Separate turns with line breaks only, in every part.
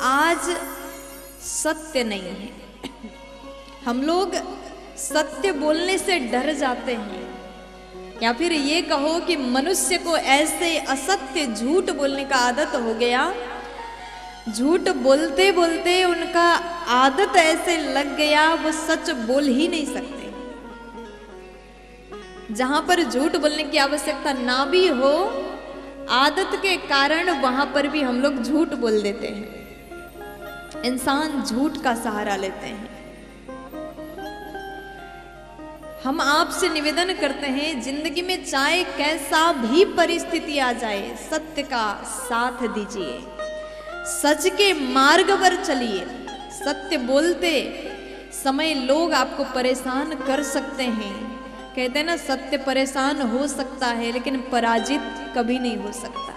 आज सत्य नहीं है। हम लोग सत्य बोलने से डर जाते हैं, या फिर ये कहो कि मनुष्य को ऐसे असत्य झूठ बोलने का आदत हो गया, झूठ बोलते बोलते उनका आदत ऐसे लग गया वो सच बोल ही नहीं सकते। जहां पर झूठ बोलने की आवश्यकता ना भी हो, आदत के कारण वहां पर भी हम लोग झूठ बोल देते हैं। इंसान झूठ का सहारा लेते हैं। हम आपसे निवेदन करते हैं, जिंदगी में चाहे कैसा भी परिस्थिति आ जाए, सत्य का साथ दीजिए, सच के मार्ग पर चलिए। सत्य बोलते समय लोग आपको परेशान कर सकते हैं। कहते हैं ना, सत्य परेशान हो सकता है लेकिन पराजित कभी नहीं हो सकता।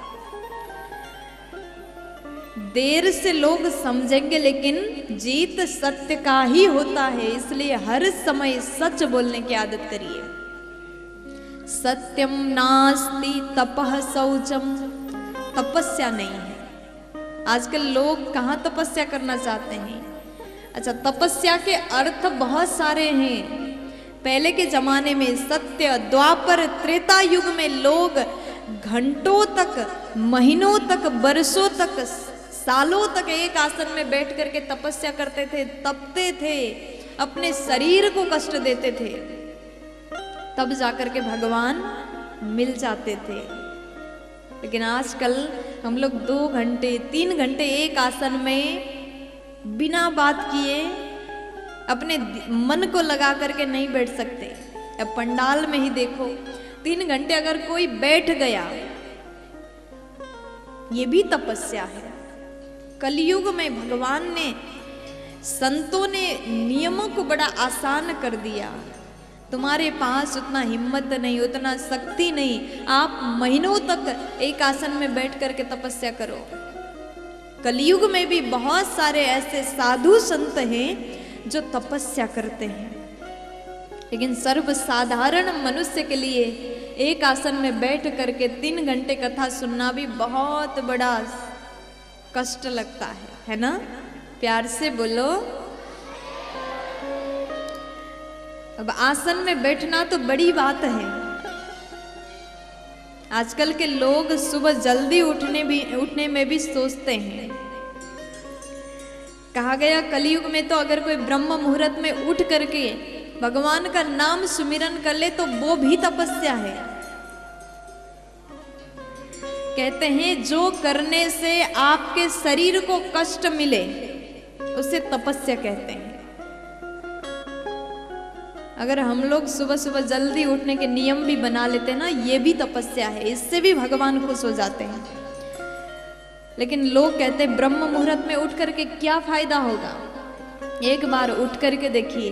देर से लोग समझेंगे लेकिन जीत सत्य का ही होता है। इसलिए हर समय सच बोलने की आदत करिए। सत्यम नास्ति तपः शौचम, तपस्या नहीं है। आजकल लोग कहाँ तपस्या करना चाहते हैं? अच्छा, तपस्या के अर्थ बहुत सारे हैं। पहले के जमाने में सत्य, द्वापर, त्रेता युग में लोग घंटों तक, महीनों तक, बरसों तक, सालों तक एक आसन में बैठ करके तपस्या करते थे, तपते थे, अपने शरीर को कष्ट देते थे, तब जाकर के भगवान मिल जाते थे। लेकिन आजकल हम लोग 2 घंटे 3 घंटे एक आसन में बिना बात किए अपने मन को लगा करके नहीं बैठ सकते। अब पंडाल में ही देखो, 3 घंटे अगर कोई बैठ गया, ये भी तपस्या है। कलयुग में भगवान ने, संतों ने नियमों को बड़ा आसान कर दिया। तुम्हारे पास उतना हिम्मत नहीं, उतना शक्ति नहीं, आप महीनों तक एक आसन में बैठ करके तपस्या करो। कलयुग में भी बहुत सारे ऐसे साधु संत हैं जो तपस्या करते हैं, लेकिन सर्वसाधारण मनुष्य के लिए एक आसन में बैठ करके 3 घंटे कथा सुनना भी बहुत बड़ा कष्ट लगता है ना? प्यार से बोलो। अब आसन में बैठना तो बड़ी बात है। आजकल के लोग सुबह जल्दी उठने में भी सोचते हैं। कहा गया कलयुग में तो अगर कोई ब्रह्म मुहूर्त में उठ करके भगवान का नाम सुमिरन कर ले तो वो भी तपस्या है। कहते हैं जो करने से आपके शरीर को कष्ट मिले उसे तपस्या कहते हैं। अगर हम लोग सुबह सुबह जल्दी उठने के नियम भी बना लेते हैं ना, ये भी तपस्या है, इससे भी भगवान खुश हो जाते हैं। लेकिन लोग कहते हैं ब्रह्म मुहूर्त में उठ करके क्या फायदा होगा? एक बार उठ करके देखिए,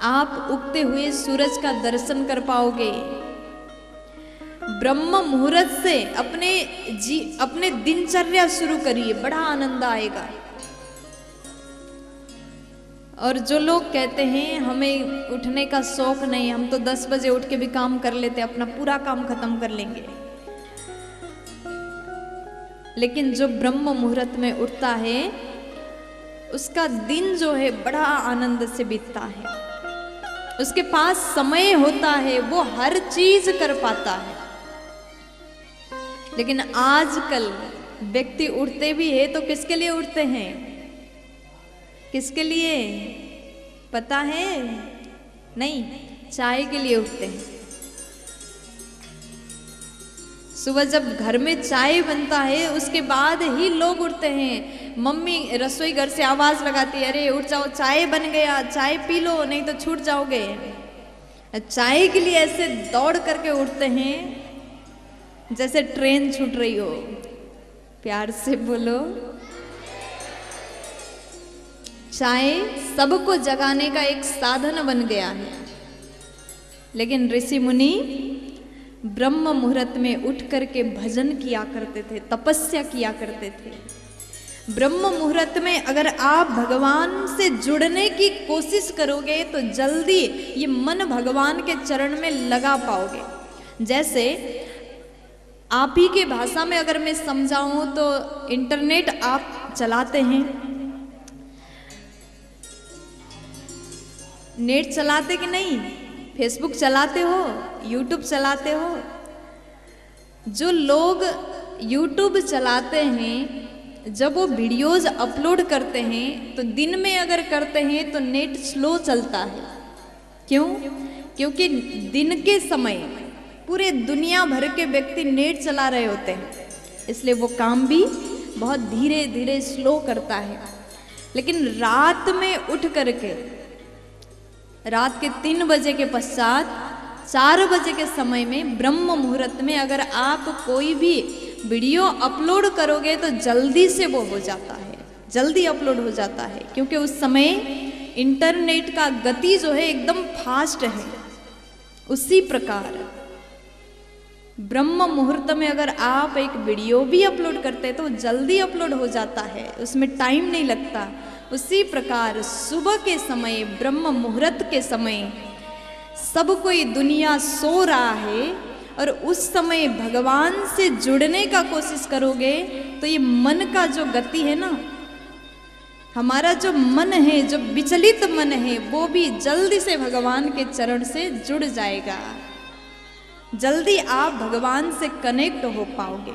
आप उगते हुए सूरज का दर्शन कर पाओगे। ब्रह्म मुहूर्त से अपने दिनचर्या शुरू करिए, बड़ा आनंद आएगा। और जो लोग कहते हैं हमें उठने का शौक नहीं, हम तो 10 बजे उठ के भी काम कर लेते, अपना पूरा काम खत्म कर लेंगे। लेकिन जो ब्रह्म मुहूर्त में उठता है उसका दिन जो है बड़ा आनंद से बीतता है। उसके पास समय होता है, वो हर चीज कर पाता है। लेकिन आजकल व्यक्ति उठते भी है तो किसके लिए उठते हैं? किसके लिए पता है? नहीं, चाय के लिए उठते हैं। सुबह जब घर में चाय बनता है उसके बाद ही लोग उठते हैं। मम्मी रसोई घर से आवाज लगाती है, अरे उठ जाओ, चाय बन गया, चाय पी लो नहीं तो छूट जाओगे। चाय के लिए ऐसे दौड़ करके उठते हैं जैसे ट्रेन छूट रही हो। प्यार से बोलो। चाय सबको जगाने का एक साधन बन गया है। लेकिन ऋषि मुनि ब्रह्म मुहूर्त में उठ करके भजन किया करते थे, तपस्या किया करते थे। ब्रह्म मुहूर्त में अगर आप भगवान से जुड़ने की कोशिश करोगे तो जल्दी ये मन भगवान के चरण में लगा पाओगे। जैसे आप ही के भाषा में अगर मैं समझाऊं तो इंटरनेट आप चलाते हैं, नेट चलाते कि नहीं, फेसबुक चलाते हो, यूट्यूब चलाते हो। जो लोग यूट्यूब चलाते हैं, जब वो वीडियोज़ अपलोड करते हैं तो दिन में अगर करते हैं तो नेट स्लो चलता है। क्यों? क्योंकि दिन के समय पूरे दुनिया भर के व्यक्ति नेट चला रहे होते हैं, इसलिए वो काम भी बहुत धीरे धीरे स्लो करता है। लेकिन रात में उठ करके, रात के 3 बजे के पश्चात 4 बजे के समय में ब्रह्म मुहूर्त में अगर आप कोई भी वीडियो अपलोड करोगे तो जल्दी से वो हो जाता है, जल्दी अपलोड हो जाता है, क्योंकि उस समय इंटरनेट का गति जो है एकदम फास्ट है। उसी प्रकार ब्रह्म मुहूर्त में अगर आप एक वीडियो भी अपलोड करते हैं तो जल्दी अपलोड हो जाता है, उसमें टाइम नहीं लगता। उसी प्रकार सुबह के समय, ब्रह्म मुहूर्त के समय सब कोई दुनिया सो रहा है और उस समय भगवान से जुड़ने का कोशिश करोगे तो ये मन का जो गति है ना, हमारा जो मन है, जो विचलित मन है, वो भी जल्दी से भगवान के चरण से जुड़ जाएगा। जल्दी आप भगवान से कनेक्ट हो पाओगे।